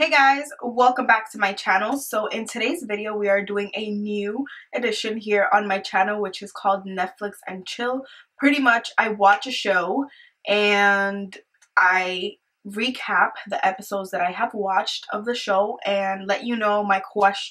Hey guys, welcome back to my channel. So in today's video we are doing a new edition here on my channel, which is called Netflix and Chill. Pretty much I watch a show and I recap the episodes that I have watched of the show and let you know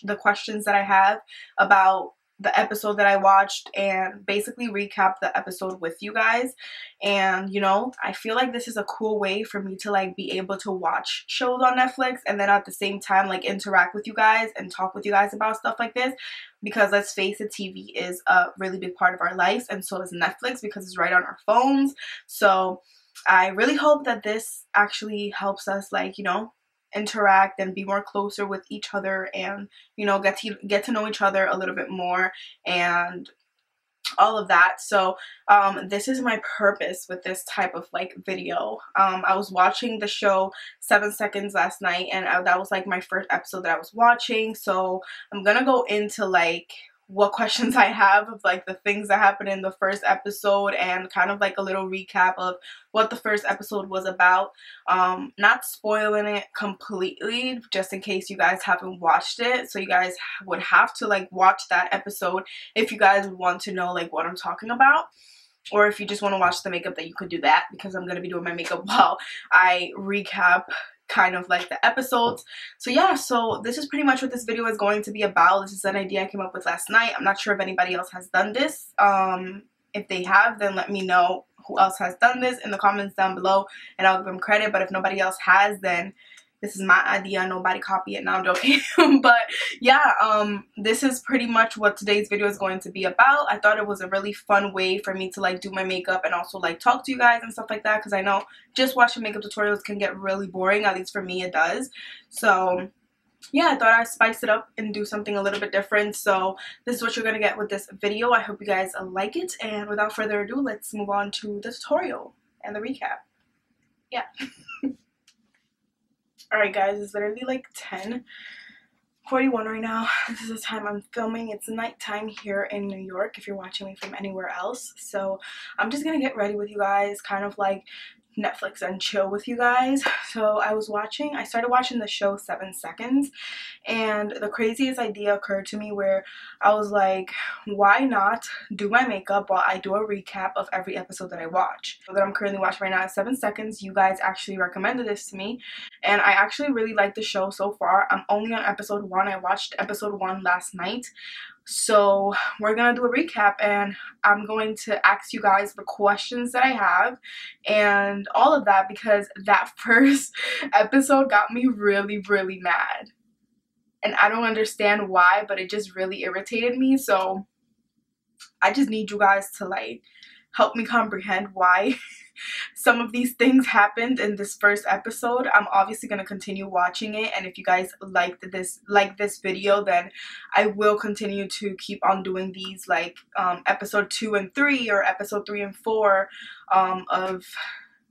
the questions that I have about the episode that I watched, and basically recap the episode with you guys. And I feel like this is a cool way for me to like be able to watch shows on Netflix and then at the same time like interact with you guys and talk with you guys about stuff like this, because let's face it, TV is a really big part of our lives, and so is Netflix because it's right on our phones. So I really hope that this actually helps us like interact and be more closer with each other, and get to know each other a little bit more and all of that. So this is my purpose with this type of like video. I was watching the show 7 Seconds last night, and that was like my first episode that I was watching. So I'm gonna go into like what questions I have of like the things that happened in the first episode, and kind of like a little recap of what the first episode was about. Not spoiling it completely, just in case you guys haven't watched it, so you guys would have to like watch that episode if you guys want to know like what I'm talking about. Or if you just want to watch the makeup, then you could do that, because I'm going to be doing my makeup while I recap kind of like the episodes. So yeah, so this is pretty much what this video is going to be about. This is an idea I came up with last night. I'm not sure if anybody else has done this. If they have, then let me know who else has done this in the comments down below and I'll give them credit. But if nobody else has, then this is my idea, nobody copy it. Now I'm joking. But yeah, this is pretty much what today's video is going to be about. I thought it was a really fun way for me to like do my makeup and also like talk to you guys and stuff like that, because I know just watching makeup tutorials can get really boring, at least for me it does. So yeah, I thought I'd spice it up and do something a little bit different. So this is what you're gonna get with this video. I hope you guys like it, and without further ado, let's move on to the tutorial and the recap. Yeah. Alright guys, it's literally like 10:41 right now. This is the time I'm filming. It's nighttime here in New York if you're watching me from anywhere else. So I'm just gonna get ready with you guys, kind of like Netflix and chill with you guys. So I started watching the show 7 Seconds, and the craziest idea occurred to me where I was like, why not do my makeup while I do a recap of every episode that I watch? So that I'm currently watching right now is 7 Seconds. You guys actually recommended this to me, and I actually really like the show so far. I'm only on episode 1. I watched episode 1 last night. So we're gonna do a recap, and I'm going to ask you guys the questions that I have and all of that, because that first episode got me really mad, and I don't understand why, but it just really irritated me. So I just need you guys to like help me comprehend why some of these things happened in this first episode. I'm obviously going to continue watching it, and if you guys like this video, then I will continue to keep on doing these like episode 2 and 3 or episode 3 and 4 of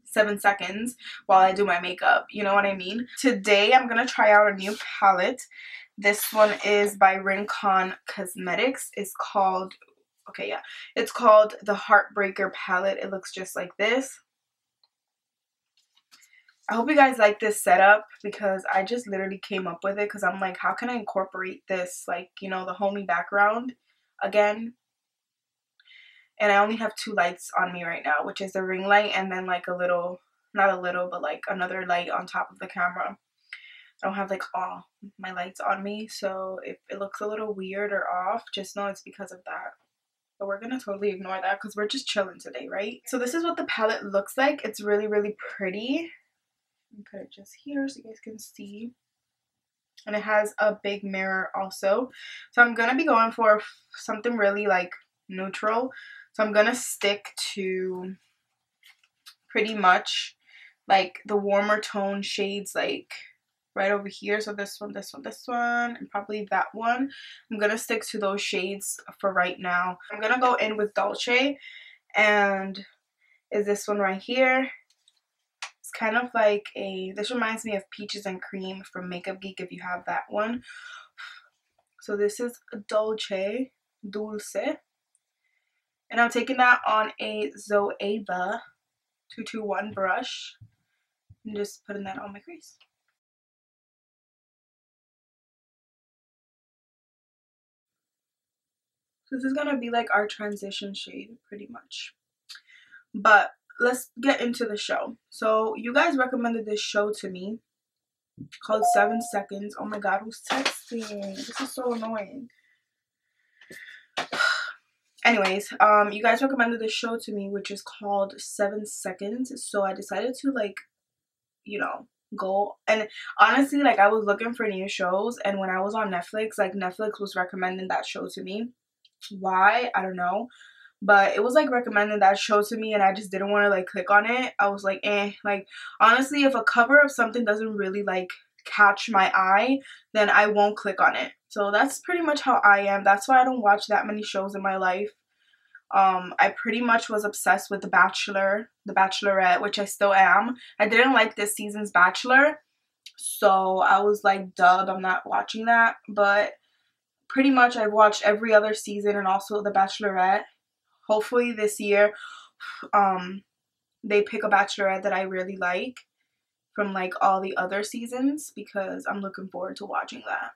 7 Seconds while I do my makeup. You know what I mean? Today I'm going to try out a new palette. This one is by Rincon Cosmetics. It's called it's called the Heartbreaker palette. It looks just like this. I hope you guys like this setup, because I just literally came up with it because I'm like, how can I incorporate this, like, the homey background again? And I only have 2 lights on me right now, which is the ring light and then like a little, not a little, but like another light on top of the camera. I don't have like all my lights on me, so if it looks a little weird or off, just know it's because of that. But we're gonna totally ignore that because we're just chilling today, right? So this is what the palette looks like. It's really pretty. Put it just here so you guys can see. And it has a big mirror also. So I'm gonna be going for something really like neutral. So I'm gonna stick to pretty much like the warmer tone shades, like right over here. So this one, and probably that one. I'm gonna stick to those shades for right now. I'm gonna go in with Dolce, and is this one right here. It's kind of like this reminds me of Peaches and Cream from Makeup Geek, if you have that one. So this is Dolce, Dulce. And I'm taking that on a Zoeva 221 brush and just putting that on my crease. This is gonna be like our transition shade pretty much. But let's get into the show. So you guys recommended this show to me called 7 Seconds. Oh my god, who's texting? This is so annoying. Anyways, you guys recommended this show to me, which is called 7 Seconds. So I decided to, like, you know, go. And honestly, like, I was looking for new shows, and when I was on Netflix, like, Netflix was recommending that show to me. Why? I don't know. But it was, like, recommending that show to me, and I just didn't want to, like, click on it. I was like, eh. Like, honestly, if a cover of something doesn't really, like, catch my eye, then I won't click on it. So that's pretty much how I am. That's why I don't watch that many shows in my life. I pretty much was obsessed with The Bachelor, The Bachelorette, which I still am. I didn't like this season's Bachelor, so I was like, duh, I'm not watching that. But pretty much I've watched every other season and also The Bachelorette. Hopefully this year, they pick a Bachelorette that I really like from like all the other seasons, because I'm looking forward to watching that.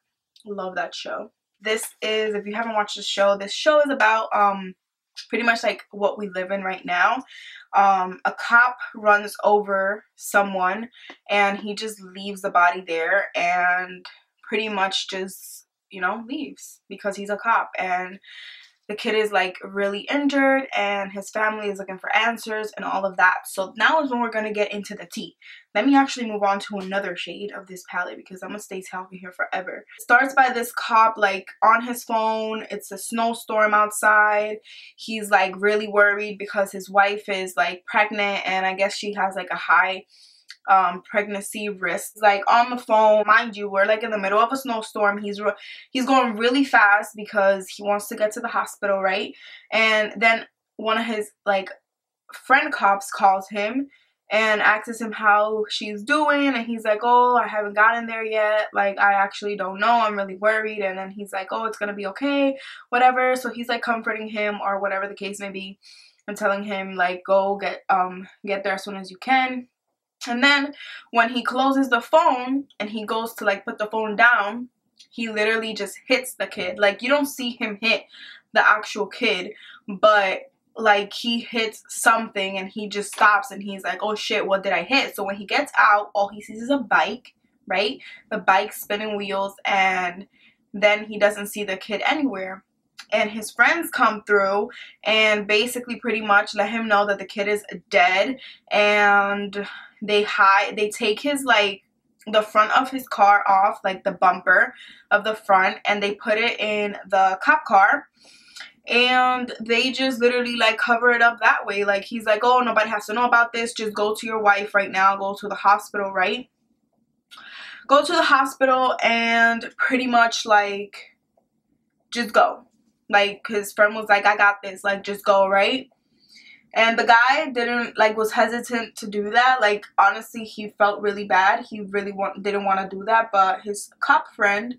Love that show. This is, if you haven't watched this show is about pretty much like what we live in right now. A cop runs over someone and he just leaves the body there and pretty much just, you know, leaves because he's a cop. And the kid is like really injured and his family is looking for answers and all of that. So now is when we're going to get into the tea. Let me actually move on to another shade of this palette because I'm going to stay talking here forever. It starts by this cop like on his phone. It's a snowstorm outside. He's like really worried because his wife is like pregnant and I guess she has like a high pregnancy risk. Like on the phone, mind you, we're like in the middle of a snowstorm. He's going really fast because he wants to get to the hospital, right? And then one of his like friend cops calls him and asks him how she's doing, and he's like, oh, I haven't gotten there yet, like I actually don't know, I'm really worried. And then he's like, oh, it's gonna be okay, whatever. So he's like comforting him or whatever the case may be and telling him like, go get there as soon as you can. And then when he closes the phone and he goes to like put the phone down, he literally just hits the kid. Like you don't see him hit the actual kid, but like he hits something and he just stops and he's like, oh shit, what did I hit? So when he gets out, all he sees is a bike, right? The bike spinning wheels, and then he doesn't see the kid anywhere. And his friends come through and basically pretty much let him know that the kid is dead, and they take his like the front of his car off, like the bumper of the front, and they put it in the cop car, and they just literally like cover it up that way. Like he's like, oh, nobody has to know about this, just go to your wife right now, go to the hospital, right? Go to the hospital and pretty much like just go. Like his friend was like, I got this, like just go, right? And the guy didn't like, was hesitant to do that. Like honestly, he felt really bad. He really didn't want to do that, but his cop friend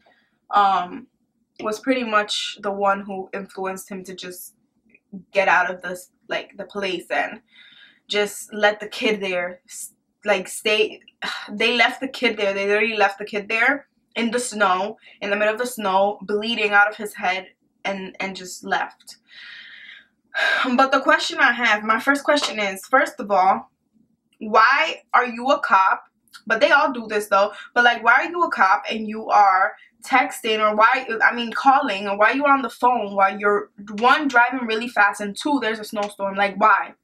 was pretty much the one who influenced him to just get out of this like the place and just let the kid there, like stay. They left the kid there. They literally left the kid there in the snow, in the middle of the snow, bleeding out of his head, and just left. But the question I have, my first question is, first of all, why are you a cop? But they all do this though. But like, why are you a cop and you are texting, or calling, or why are you on the phone while you're, one, driving really fast, and two, there's a snowstorm? Like, why?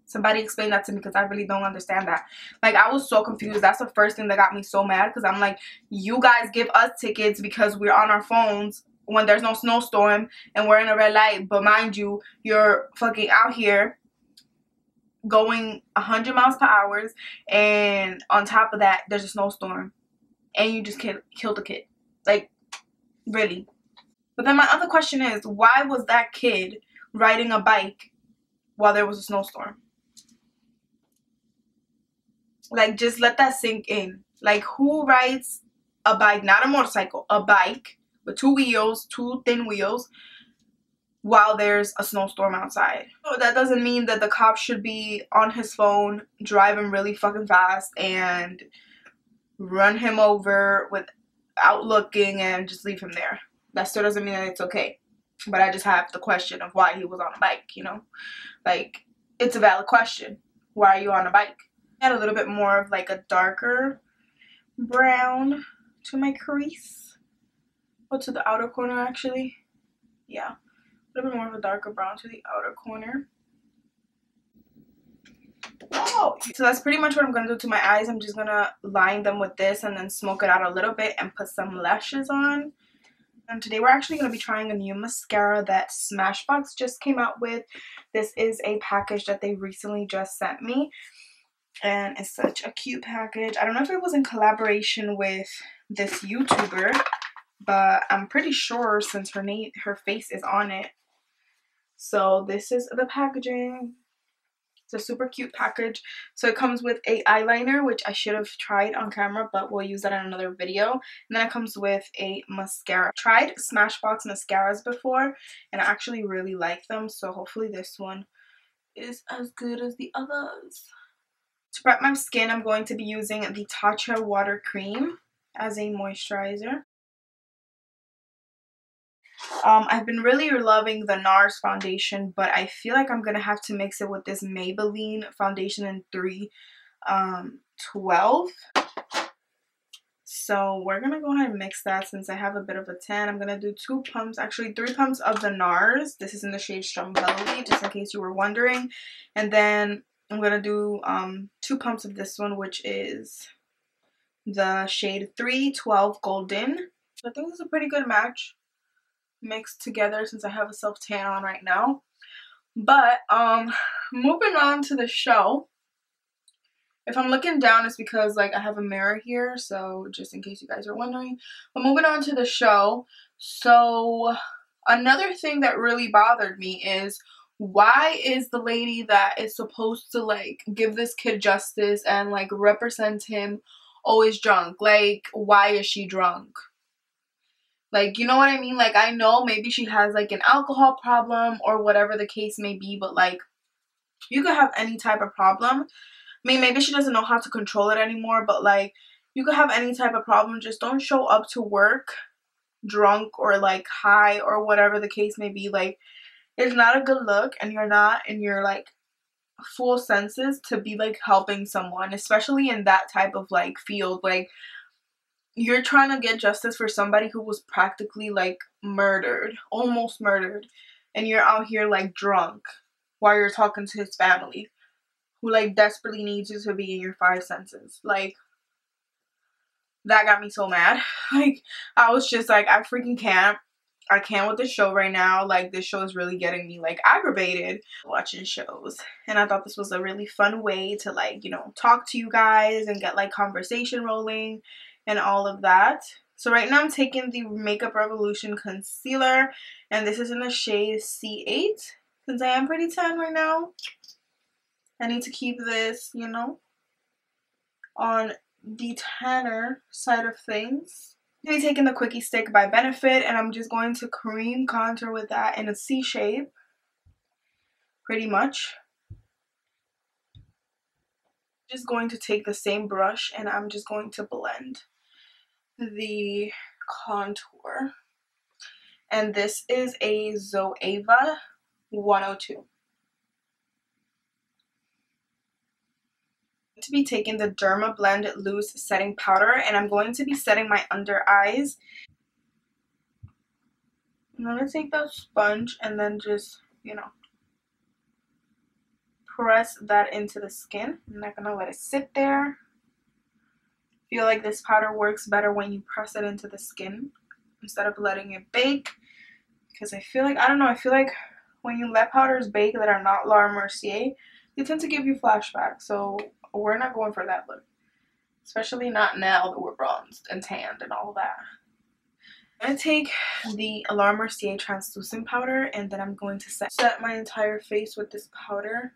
Somebody explain that to me, because I really don't understand that. Like, I was so confused. That's the first thing that got me so mad, because I'm like, you guys give us tickets because we're on our phones when there's no snowstorm and we're in a red light, but mind you, you're fucking out here going 100 miles per hour, and on top of that there's a snowstorm and you just killed the kid. Like, really? But then my other question is, why was that kid riding a bike while there was a snowstorm? Like, just let that sink in. Like, who rides a bike, not a motorcycle, a bike with two wheels, two thin wheels, while there's a snowstorm outside? So that doesn't mean that the cop should be on his phone driving really fucking fast and run him over without looking and just leave him there. That still doesn't mean that it's okay. But I just have the question of why he was on a bike, you know? Like, it's a valid question. Why are you on a bike? Add a little bit more of like a darker brown to my crease. Or to the outer corner actually. Yeah. A little bit more of a darker brown to the outer corner. Oh, so that's pretty much what I'm gonna do to my eyes. I'm just gonna line them with this and then smoke it out a little bit and put some lashes on. And today we're actually going to be trying a new mascara that Smashbox just came out with. This is a package that they recently just sent me. And it's such a cute package. I don't know if it was in collaboration with this YouTuber, but I'm pretty sure since her face is on it. So this is the packaging. It's a super cute package. So it comes with a eyeliner, which I should have tried on camera, but we'll use that in another video. And then it comes with a mascara. I tried Smashbox mascaras before, and I actually really like them. So hopefully this one is as good as the others. To prep my skin, I'm going to be using the Tatcha Water Cream as a moisturizer. I've been really loving the NARS foundation, but I feel like I'm gonna have to mix it with this Maybelline foundation in 312. So we're gonna go ahead and mix that since I have a bit of a tan. I'm gonna do 2 pumps, actually 3 pumps of the NARS. This is in the shade Stromboli, just in case you were wondering. And then I'm gonna do 2 pumps of this one, which is the shade 312 Golden. So I think this is a pretty good match mixed together since I have a self tan on right now. But moving on to the show. If I'm looking down, it's because like I have a mirror here, so just in case you guys are wondering. But moving on to the show. So another thing that really bothered me is, why is the lady that is supposed to like give this kid justice and like represent him always drunk? Like, why is she drunk? Like, you know what I mean? Like, I know maybe she has like an alcohol problem or whatever the case may be, but like, you could have any type of problem. I mean, maybe she doesn't know how to control it anymore, but like, you could have any type of problem. Just don't show up to work drunk or like high or whatever the case may be. Like, it's not a good look, and you're not in your like full senses to be like helping someone, especially in that type of like field. Like, you're trying to get justice for somebody who was practically like murdered, almost murdered, and you're out here like drunk while you're talking to his family, who like desperately needs you to be in your 5 senses. Like, that got me so mad. Like, I was just like, I freaking can't. I can't with this show right now. Like, this show is really getting me like aggravated watching shows. And I thought this was a really fun way to like, you know, talk to you guys and get like conversation rolling and all of that. So right now I'm taking the Makeup Revolution concealer, and this is in the shade C8. Since I am pretty tan right now, I need to keep this, you know, on the tanner side of things. I'm going to be taking the Quickie Stick by Benefit, and I'm just going to cream contour with that in a C shape, pretty much. Just going to take the same brush and I'm just going to blend the contour. And this is a Zoeva 102. To be taking the Derma Blend Loose Setting Powder, and I'm going to be setting my under eyes. I'm going to take the sponge and then just, you know, press that into the skin. I'm not going to let it sit there. I feel like this powder works better when you press it into the skin instead of letting it bake, because I feel like, I don't know, I feel like when you let powders bake that are not Laura Mercier, they tend to give you flashbacks. So we're not going for that look, especially not now that we're bronzed and tanned and all that. I'm going to take the Laura Mercier translucent powder, and then I'm going to set my entire face with this powder.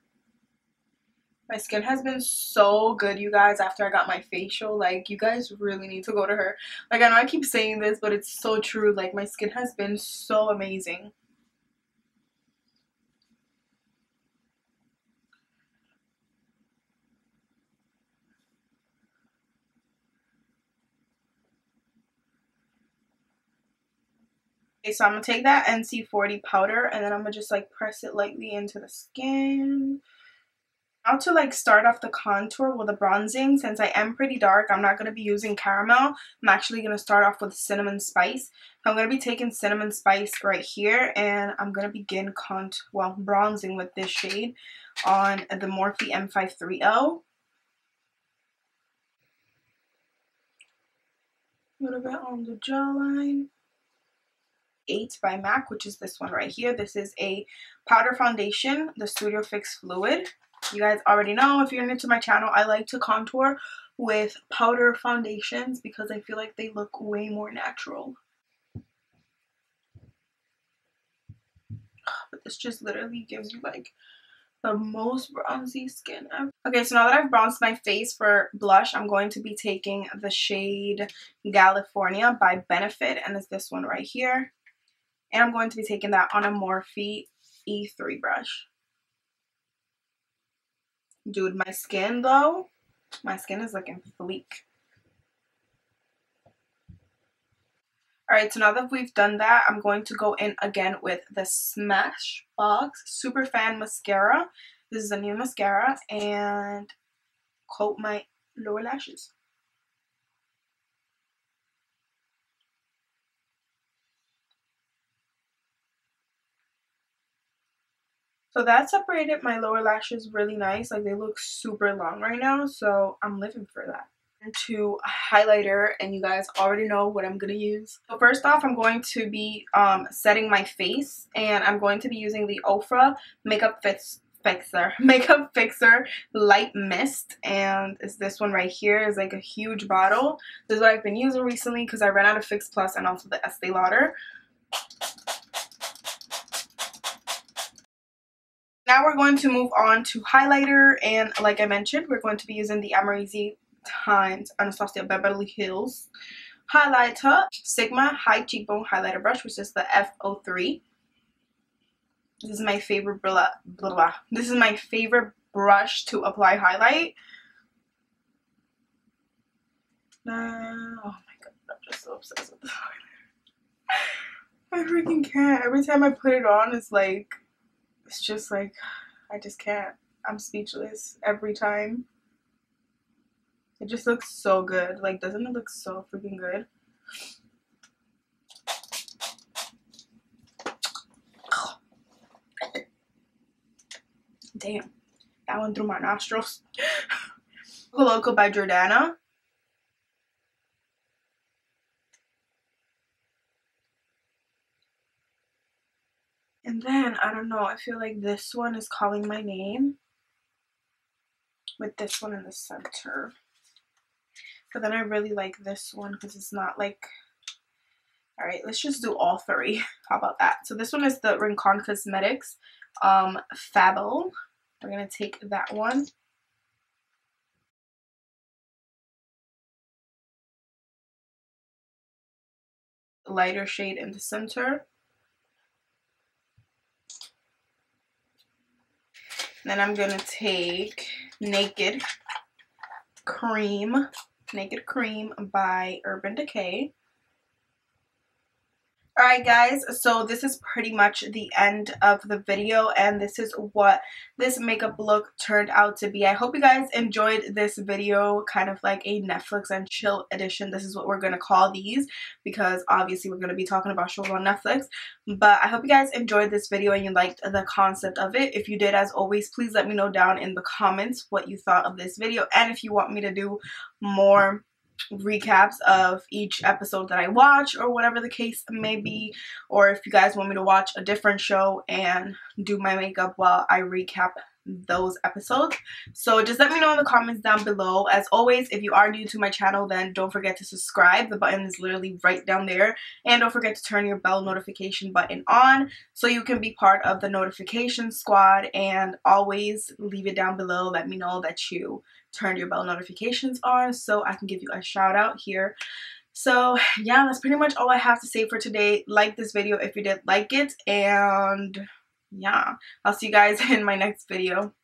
My skin has been so good, you guys, after I got my facial. Like, you guys really need to go to her. Like, I know I keep saying this, but it's so true. Like, my skin has been so amazing. Okay, so I'm going to take that NC40 powder and then I'm going to just like press it lightly into the skin. Now to like start off the contour with the bronzing, since I am pretty dark, I'm not going to be using caramel. I'm actually going to start off with cinnamon spice. I'm going to be taking cinnamon spice right here and I'm going to begin bronzing with this shade on the Morphe M530. A little bit on the jawline. 8 by MAC, which is this one right here. This is a powder foundation, the Studio Fix Fluid. You guys already know, if you're new to my channel, I like to contour with powder foundations because I feel like they look way more natural. But this just literally gives you like the most bronzy skin ever. Okay, so now that I've bronzed my face for blush, I'm going to be taking the shade California by Benefit, and it's this one right here. And I'm going to be taking that on a Morphe E3 brush. Dude, my skin though, my skin is looking sleek. Alright, so now that we've done that, I'm going to go in again with the Smashbox Superfan Mascara. This is a new mascara, and coat my lower lashes. So that separated my lower lashes really nice. Like, they look super long right now, so I'm living for that. To highlighter, and you guys already know what I'm gonna use. So first off, I'm going to be setting my face, and I'm going to be using the Ofra Makeup Fixer Light Mist, and it's this one right here. It's like a huge bottle. This is what I've been using recently because I ran out of Fix Plus and also the Estee Lauder. Now we're going to move on to highlighter, and like I mentioned, we're going to be using the Amrezy times Anastasia Beverly Hills highlighter Sigma High Cheekbone Highlighter Brush, which is the F03. This is my favorite This is my favorite brush to apply highlight. Oh my god, I'm just so obsessed with this highlighter. I freaking can't. Every time I put it on, it's just like, I just can't. I'm speechless every time. It just looks so good. Like, doesn't it look so freaking good? Damn. That went through my nostrils. Loco by Jordana. And then, I don't know, I feel like this one is calling my name. With this one in the center. But then I really like this one because it's not like... Alright, let's just do all three. How about that? So this one is the Rincon Cosmetics Fable. We're going to take that one. Lighter shade in the center. Then I'm going to take Naked Cream by Urban Decay. Alright guys, so this is pretty much the end of the video, and this is what this makeup look turned out to be. I hope you guys enjoyed this video, kind of like a Netflix and chill edition. This is what we're going to call these, because obviously we're going to be talking about shows on Netflix. But I hope you guys enjoyed this video and you liked the concept of it. If you did, as always, please let me know down in the comments what you thought of this video, and if you want me to do more recaps of each episode that I watch, or whatever the case may be, or if you guys want me to watch a different show and do my makeup while I recap those episodes. So just let me know in the comments down below. As always, if you are new to my channel, then don't forget to subscribe. The button is literally right down there, and don't forget to turn your bell notification button on so you can be part of the notification squad. And always leave it down below, let me know that you turned your bell notifications on so I can give you a shout out here. So yeah, that's pretty much all I have to say for today. Like this video if you did like it, and yeah, I'll see you guys in my next video.